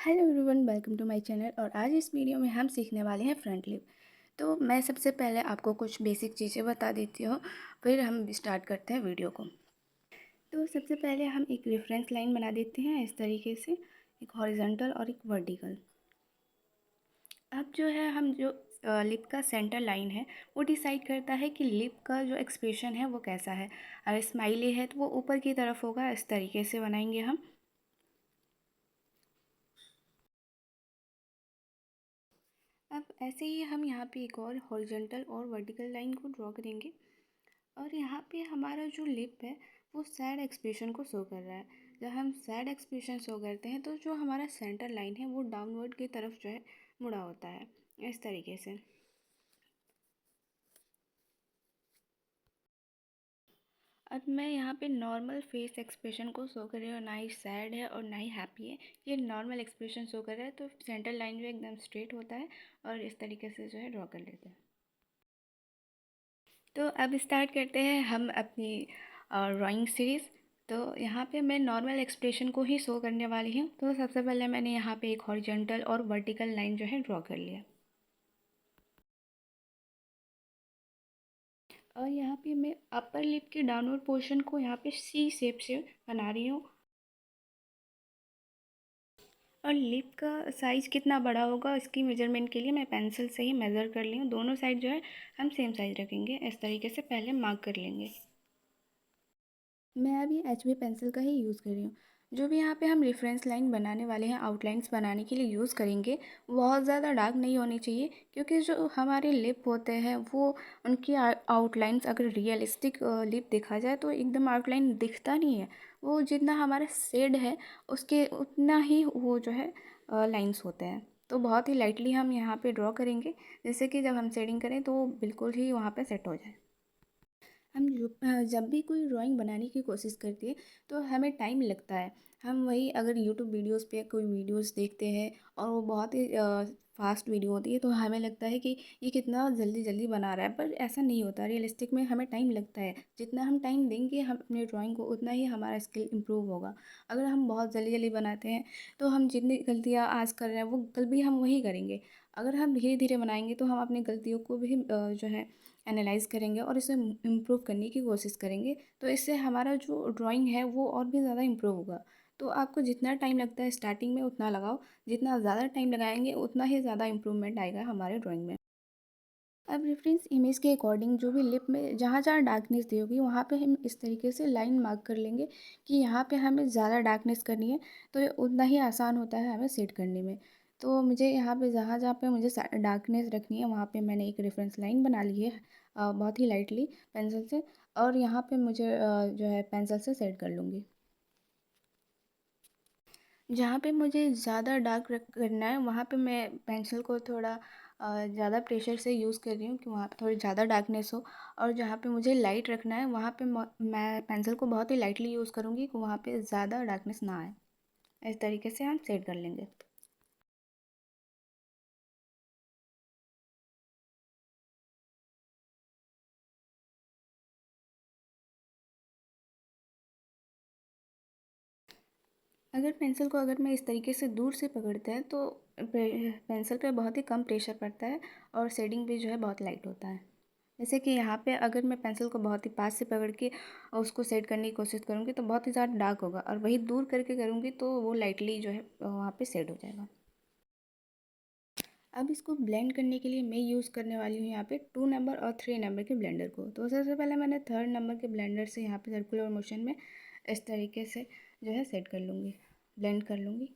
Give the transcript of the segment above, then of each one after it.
Hello everyone, welcome to my channel. और आज इस वीडियो में हम सीखने वाले हैं फ्रंट लिप। तो मैं सबसे पहले आपको कुछ बेसिक चीज़ें बता देती हूँ, फिर हम स्टार्ट करते हैं वीडियो को। तो सबसे पहले हम एक रेफरेंस लाइन बना देते हैं इस तरीके से, एक हॉरिजॉन्टल और एक वर्टिकल। अब जो है हम जो लिप का सेंटर लाइन है वो डिसाइड करता है कि लिप का जो एक्सप्रेशन है वो कैसा है। अगर स्माइली है तो वो ऊपर की तरफ होगा, इस तरीके से बनाएंगे हम। अब ऐसे ही हम यहाँ पे एक और हॉरिजॉन्टल और वर्टिकल लाइन को ड्रॉ करेंगे। और यहाँ पे हमारा जो लिप है वो सैड एक्सप्रेशन को शो कर रहा है। जब हम सैड एक्सप्रेशन शो करते हैं तो जो हमारा सेंटर लाइन है वो डाउनवर्ड की तरफ जो है मुड़ा होता है, इस तरीके से। अब मैं यहाँ पे नॉर्मल फेस एक्सप्रेशन को शो कर रही हूँ, ना ही सैड है और ना ही हैप्पी है। ये नॉर्मल एक्सप्रेशन शो कर रहा है, तो सेंटर लाइन जो एकदम स्ट्रेट होता है और इस तरीके से जो है ड्रॉ कर लेते हैं। तो अब स्टार्ट करते हैं हम अपनी ड्राइंग सीरीज़। तो यहाँ पे मैं नॉर्मल एक्सप्रेशन को ही शो करने वाली हूँ। तो सबसे पहले मैंने यहाँ पे एक हॉरिजॉन्टल और वर्टिकल लाइन जो है ड्रॉ कर लिया। और यहाँ पे मैं अपर लिप के डाउनवर्ड पोर्शन को यहाँ पे सी शेप से बना रही हूँ। और लिप का साइज़ कितना बड़ा होगा इसकी मेजरमेंट के लिए मैं पेंसिल से ही मेज़र कर ली हूँ। दोनों साइड जो है हम सेम साइज़ रखेंगे, इस तरीके से पहले मार्क कर लेंगे। मैं अभी एच बी पेंसिल का ही यूज़ कर रही हूँ। जो भी यहाँ पे हम रेफरेंस लाइन बनाने वाले हैं, आउटलाइंस बनाने के लिए यूज़ करेंगे, बहुत ज़्यादा डार्क नहीं होनी चाहिए। क्योंकि जो हमारे लिप होते हैं वो उनकी आउटलाइंस अगर रियलिस्टिक लिप देखा जाए तो एकदम आउटलाइन दिखता नहीं है। वो जितना हमारा शेड है उसके उतना ही वो जो है लाइन्स होते हैं। तो बहुत ही लाइटली हम यहाँ पे ड्रॉ करेंगे, जैसे कि जब हम शेडिंग करें तो वो बिल्कुल ही वहाँ पे सेट हो जाए। हम जब भी कोई ड्राइंग बनाने की कोशिश करते हैं तो हमें टाइम लगता है। हम वही अगर यूट्यूब वीडियोस पे कोई वीडियोस देखते हैं और वो बहुत ही फास्ट वीडियो होती है तो हमें लगता है कि ये कितना जल्दी जल्दी बना रहा है, पर ऐसा नहीं होता। रियलिस्टिक में हमें टाइम लगता है। जितना हम टाइम देंगे हम अपने ड्राइंग को, उतना ही हमारा स्किल इम्प्रूव होगा। अगर हम बहुत जल्दी जल्दी बनाते हैं तो हम जितनी गलतियाँ आज कर रहे हैं वो कल भी हम वही करेंगे। अगर हम धीरे धीरे बनाएंगे तो हम अपनी गलतियों को भी जो है एनालाइज़ करेंगे और इसे इम्प्रूव करने की कोशिश करेंगे। तो इससे हमारा जो ड्राइंग है वो और भी ज़्यादा इम्प्रूव होगा। तो आपको जितना टाइम लगता है स्टार्टिंग में उतना लगाओ। जितना ज़्यादा टाइम लगाएंगे उतना ही ज़्यादा इम्प्रूवमेंट आएगा हमारे ड्राइंग में। अब रेफरेंस इमेज के अकॉर्डिंग जो भी लिप में जहाँ जहाँ डार्कनेस दी होगी वहाँ पे हम इस तरीके से लाइन मार्क कर लेंगे कि यहाँ पे हमें ज़्यादा डार्कनेस करनी है। तो ये उतना ही आसान होता है हमें सेट करने में। तो मुझे यहाँ पे जहाँ जहाँ पे मुझे डार्कनेस रखनी है वहाँ पे मैंने एक रेफरेंस लाइन बना ली है, बहुत ही लाइटली पेंसिल से। और यहाँ पे मुझे जो है पेंसिल से सेट कर लूँगी। जहाँ पे मुझे ज़्यादा डार्क करना है वहाँ पे मैं पेंसिल को थोड़ा ज़्यादा प्रेशर से यूज़ कर रही हूँ कि वहाँ पे थोड़ी ज़्यादा डार्कनेस हो। और जहाँ पे मुझे लाइट रखना है वहाँ पे मैं पेंसिल को बहुत ही लाइटली यूज़ करूँगी कि वहाँ पे ज़्यादा डार्कनेस ना आए। इस तरीके से हम सेट कर लेंगे। अगर पेंसिल को अगर मैं इस तरीके से दूर से पकड़ते हैं तो पेंसिल पे बहुत ही कम प्रेशर पड़ता है और शेडिंग भी जो है बहुत लाइट होता है। जैसे कि यहाँ पे अगर मैं पेंसिल को बहुत ही पास से पकड़ के और उसको सेट करने की कोशिश करूँगी तो बहुत ही ज़्यादा डार्क होगा, और वही दूर करके करूँगी तो वो लाइटली जो है वहाँ पे सेट हो जाएगा। अब इसको ब्लेंड करने के लिए मैं यूज़ करने वाली हूँ यहाँ पे 2 नंबर और 3 नंबर के ब्लेंडर को। तो सबसे पहले मैंने 3rd नंबर के ब्लेंडर से यहाँ पे सर्कुलर मोशन में इस तरीके से जो है सेट कर लूँगी, ब्लेंड कर लूँगी।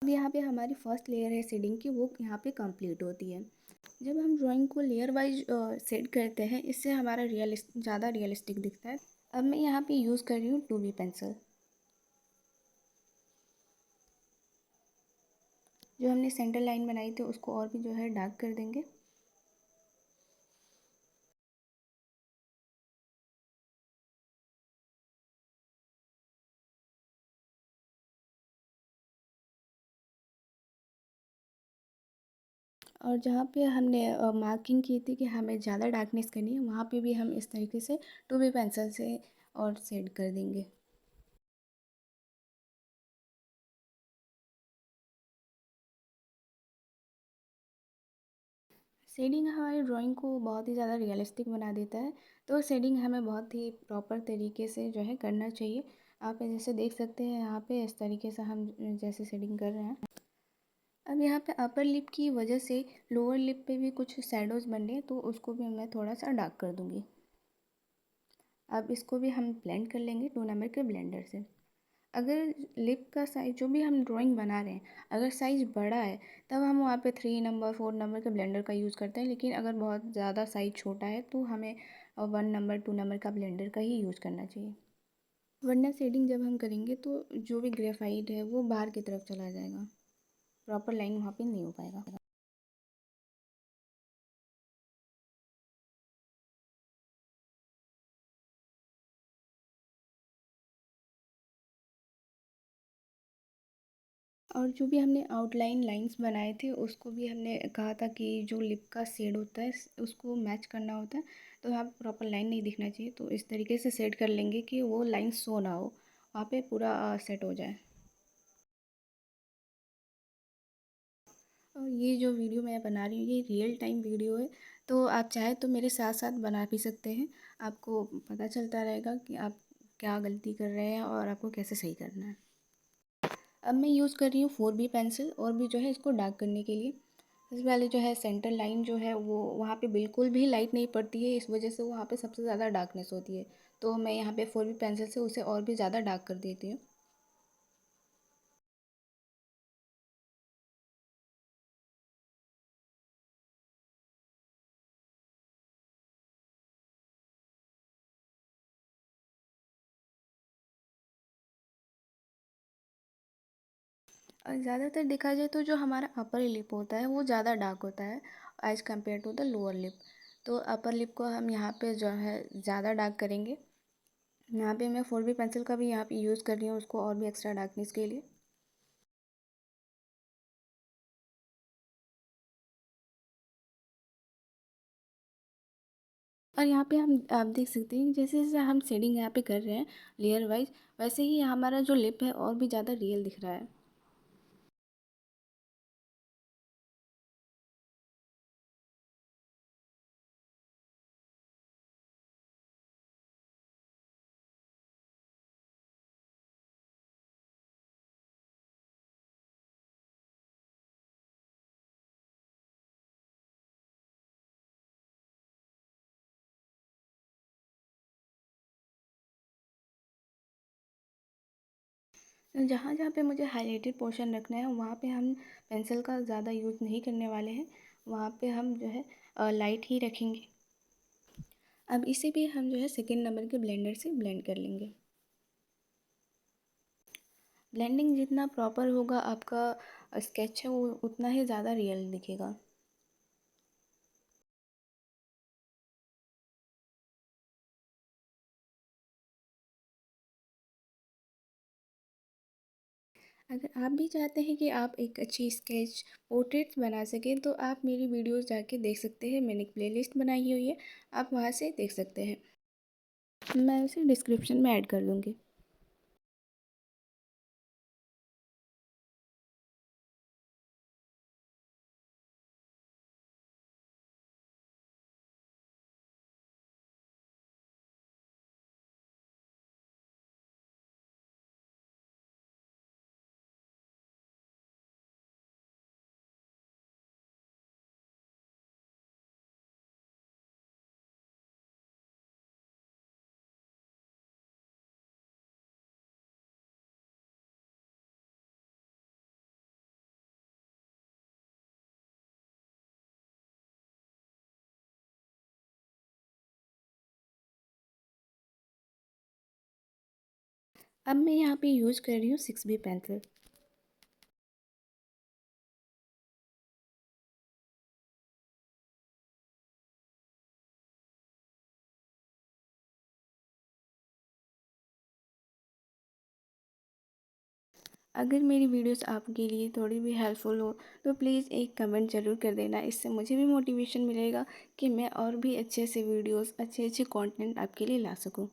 अब यहाँ पे हमारी फर्स्ट लेयर है शेडिंग की, वो यहाँ पे कंप्लीट होती है। जब हम ड्राइंग को लेयर वाइज सेट करते हैं इससे हमारा ज़्यादा रियलिस्टिक दिखता है। अब मैं यहाँ पे यूज़ कर रही हूँ 2B पेंसिल। जो हमने सेंटर लाइन बनाई थी उसको और भी जो है डार्क कर देंगे। और जहाँ पे हमने मार्किंग की थी कि हमें ज़्यादा डार्कनेस करनी है, वहाँ पे भी हम इस तरीके से 2B पेंसिल से और शेड कर देंगे। शेडिंग हमारी ड्राइंग को बहुत ही ज़्यादा रियलिस्टिक बना देता है, तो शेडिंग हमें बहुत ही प्रॉपर तरीके से जो है करना चाहिए। आप जैसे देख सकते हैं यहाँ पे इस तरीके से हम जैसे शेडिंग कर रहे हैं। अब यहाँ पे अपर लिप की वजह से लोअर लिप पे भी कुछ शैडोज़ बन रहे हैं, तो उसको भी मैं थोड़ा सा डार्क कर दूँगी। अब इसको भी हम ब्लेंड कर लेंगे 2 नंबर के ब्लेंडर से। अगर लिप का साइज़ जो भी हम ड्राइंग बना रहे हैं, अगर साइज़ बड़ा है तब हम वहाँ पे 3 नंबर 4 नंबर के ब्लेंडर का यूज़ करते हैं, लेकिन अगर बहुत ज़्यादा साइज़ छोटा है तो हमें 1 नंबर 2 नंबर का ब्लेंडर का ही यूज़ करना चाहिए। वरना शेडिंग जब हम करेंगे तो जो भी ग्रेफाइट है वो बाहर की तरफ चला जाएगा, प्रॉपर लाइन वहाँ पे नहीं हो पाएगा। और जो भी हमने आउटलाइन लाइंस बनाए थे उसको भी हमने कहा था कि जो लिप का शेड होता है उसको मैच करना होता है, तो यहाँ पे प्रॉपर लाइन नहीं दिखना चाहिए, तो इस तरीके से सेट कर लेंगे कि वो लाइन शो ना हो, वहाँ पे पूरा सेट हो जाए। और ये जो वीडियो मैं बना रही हूँ ये रियल टाइम वीडियो है, तो आप चाहे तो मेरे साथ साथ बना भी सकते हैं। आपको पता चलता रहेगा कि आप क्या गलती कर रहे हैं और आपको कैसे सही करना है। अब मैं यूज़ कर रही हूँ 4B पेंसिल और भी जो है इसको डार्क करने के लिए। सबसे पहले जो है सेंटर लाइन जो है वो वहाँ पे बिल्कुल भी लाइट नहीं पड़ती है, इस वजह से वहाँ पे सबसे ज़्यादा डार्कनेस होती है, तो मैं यहाँ पे 4B पेंसिल से उसे और भी ज़्यादा डार्क कर देती हूँ। और ज़्यादातर देखा जाए तो जो हमारा अपर लिप होता है वो ज़्यादा डार्क होता है as compare to the lower lip, तो अपर लिप को हम यहाँ पे जो है ज़्यादा डार्क करेंगे। यहाँ पे मैं 4B पेंसिल का भी यहाँ पे यूज़ कर रही हूँ उसको और भी एक्स्ट्रा डार्कनेस के लिए। और यहाँ पे हम आप देख सकते हैं जैसे जैसे हम शेडिंग यहाँ पे कर रहे हैं लेयर वाइज, वैसे ही हमारा जो लिप है और भी ज़्यादा रियल दिख रहा है। जहाँ जहाँ पे मुझे हाइलाइटेड पोर्शन रखना है वहाँ पे हम पेंसिल का ज़्यादा यूज़ नहीं करने वाले हैं, वहाँ पे हम जो है लाइट ही रखेंगे। अब इसे भी हम जो है सेकेंड नंबर के ब्लेंडर से ब्लेंड कर लेंगे। ब्लेंडिंग जितना प्रॉपर होगा आपका स्केच है वो उतना ही ज़्यादा रियल दिखेगा। अगर आप भी चाहते हैं कि आप एक अच्छी स्केच पोर्ट्रेट्स बना सकें तो आप मेरी वीडियोस जाके देख सकते हैं, मैंने एक प्लेलिस्ट बनाई हुई है, आप वहाँ से देख सकते हैं, मैं उसे डिस्क्रिप्शन में ऐड कर दूँगी। अब मैं यहाँ पे यूज़ कर रही हूँ 6B पेंसिल। अगर मेरी वीडियोस आपके लिए थोड़ी भी हेल्पफुल हो तो प्लीज़ एक कमेंट ज़रूर कर देना। इससे मुझे भी मोटिवेशन मिलेगा कि मैं और भी अच्छे से वीडियोस, अच्छे अच्छे कंटेंट आपके लिए ला सकूँ।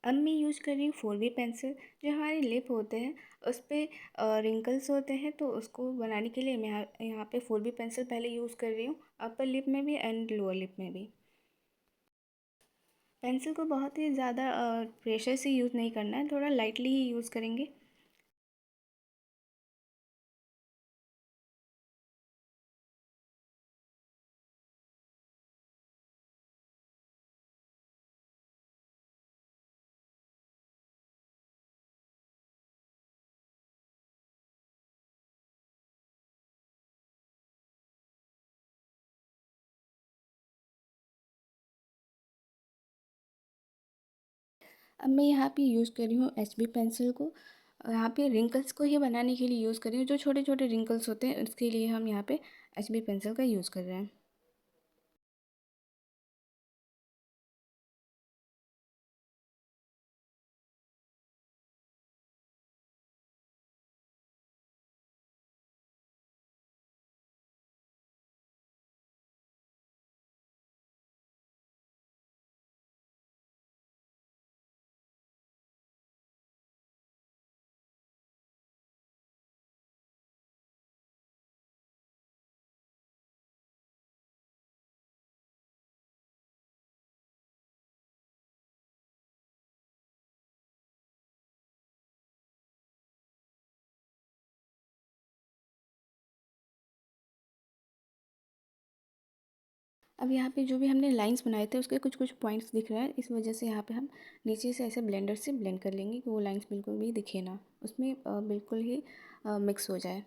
अब मैं यूज़ कर रही हूँ 4B पेंसिल। जो हमारे लिप होते हैं उस पे रिंकल्स होते हैं, तो उसको बनाने के लिए मैं यहाँ पे 4B पेंसिल पहले यूज़ कर रही हूँ, अपर लिप में भी एंड लोअर लिप में भी। पेंसिल को बहुत ही ज़्यादा प्रेशर से यूज़ नहीं करना है, थोड़ा लाइटली ही यूज़ करेंगे। अब मैं यहाँ पे यूज़ कर रही हूँ HB पेंसिल को। यहाँ पे रिंकल्स को ही बनाने के लिए यूज़ कर रही हूँ। जो छोटे छोटे रिंकल्स होते हैं उसके लिए हम यहाँ पे HB पेंसिल का यूज़ कर रहे हैं। अब यहाँ पे जो भी हमने लाइंस बनाए थे उसके कुछ कुछ पॉइंट्स दिख रहे हैं, इस वजह से यहाँ पे हम नीचे से ऐसे ब्लेंडर से ब्लेंड कर लेंगे कि वो लाइंस बिल्कुल भी दिखे ना, उसमें बिल्कुल ही मिक्स हो जाए।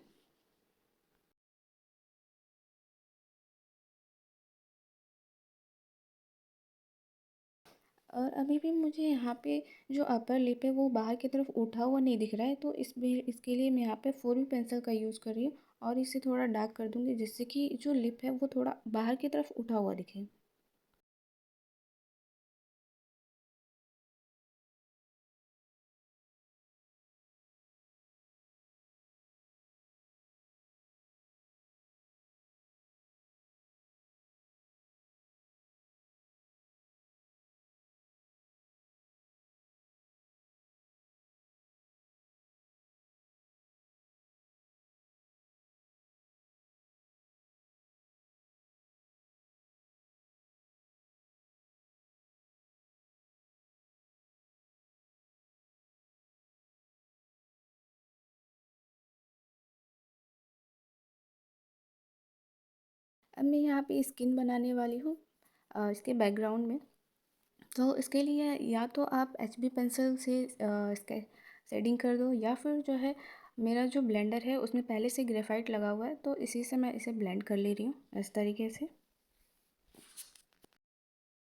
और अभी भी मुझे यहाँ पे जो अपर लिप है वो बाहर की तरफ उठा हुआ नहीं दिख रहा है, तो इसके लिए मैं यहाँ पे 4B पेंसिल का यूज़ कर रही हूँ और इसे थोड़ा डार्क कर दूँगी जिससे कि जो लिप है वो थोड़ा बाहर की तरफ उठा हुआ दिखे। अब मैं यहाँ पे स्किन बनाने वाली हूँ इसके बैकग्राउंड में। तो इसके लिए या तो आप HB पेंसिल से इसके शेडिंग कर दो, या फिर जो है मेरा जो ब्लेंडर है उसमें पहले से ग्रेफाइट लगा हुआ है, तो इसी से मैं इसे ब्लेंड कर ले रही हूँ इस तरीके से।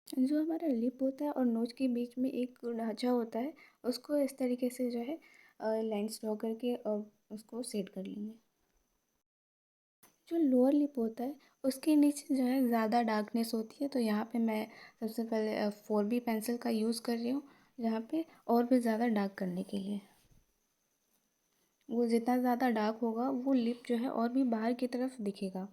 जो हमारा लिप होता है और नोज के बीच में एक ढांचा होता है, उसको इस तरीके से जो है लाइंस ड्रॉ करके और उसको सेट कर लेंगे। जो लोअर लिप होता है उसके नीचे जो है ज़्यादा डार्कनेस होती है, तो यहाँ पे मैं सबसे पहले 4B पेंसिल का यूज़ कर रही हूँ, जहाँ पे और भी ज़्यादा डार्क करने के लिए। वो जितना ज़्यादा डार्क होगा वो लिप जो है और भी बाहर की तरफ दिखेगा।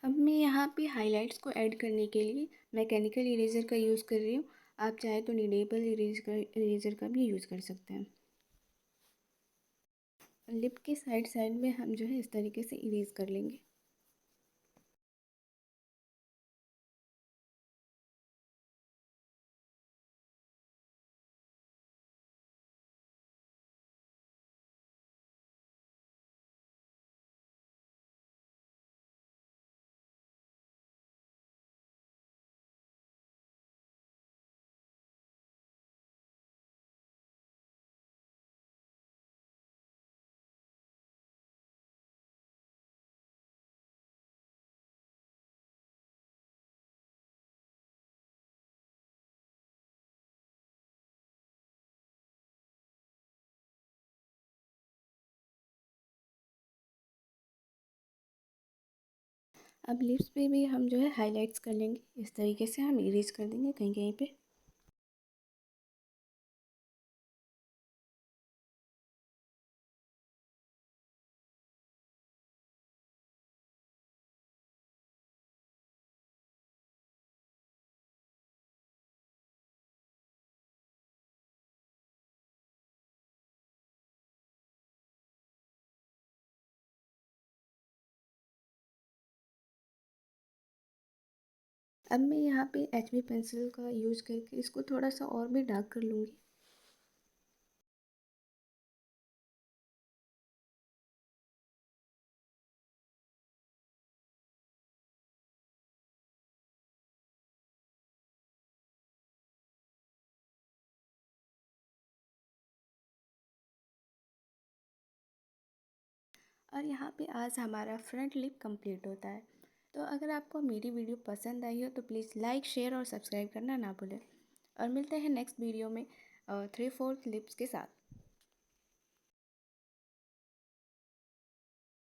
अब मैं यहाँ पे हाइलाइट्स को ऐड करने के लिए मैकेनिकल इरेज़र का यूज़ कर रही हूँ। आप चाहे तो नीडेबल इरेज़र का भी यूज़ कर सकते हैं। लिप के साइड साइड में हम जो है इस तरीके से इरेज़ कर लेंगे। अब लिप्स पे भी हम जो है हाइलाइट्स कर लेंगे। इस तरीके से हम इरेज़ कर देंगे कहीं कहीं पे। अब मैं यहाँ पे HB पेंसिल का यूज़ करके इसको थोड़ा सा और भी डार्क कर लूँगी। और यहाँ पे आज हमारा फ्रंट लिप कंप्लीट होता है। तो अगर आपको मेरी वीडियो पसंद आई हो तो प्लीज़ लाइक, शेयर और सब्सक्राइब करना ना भूलें। और मिलते हैं नेक्स्ट वीडियो में 3/4 लिप्स के साथ।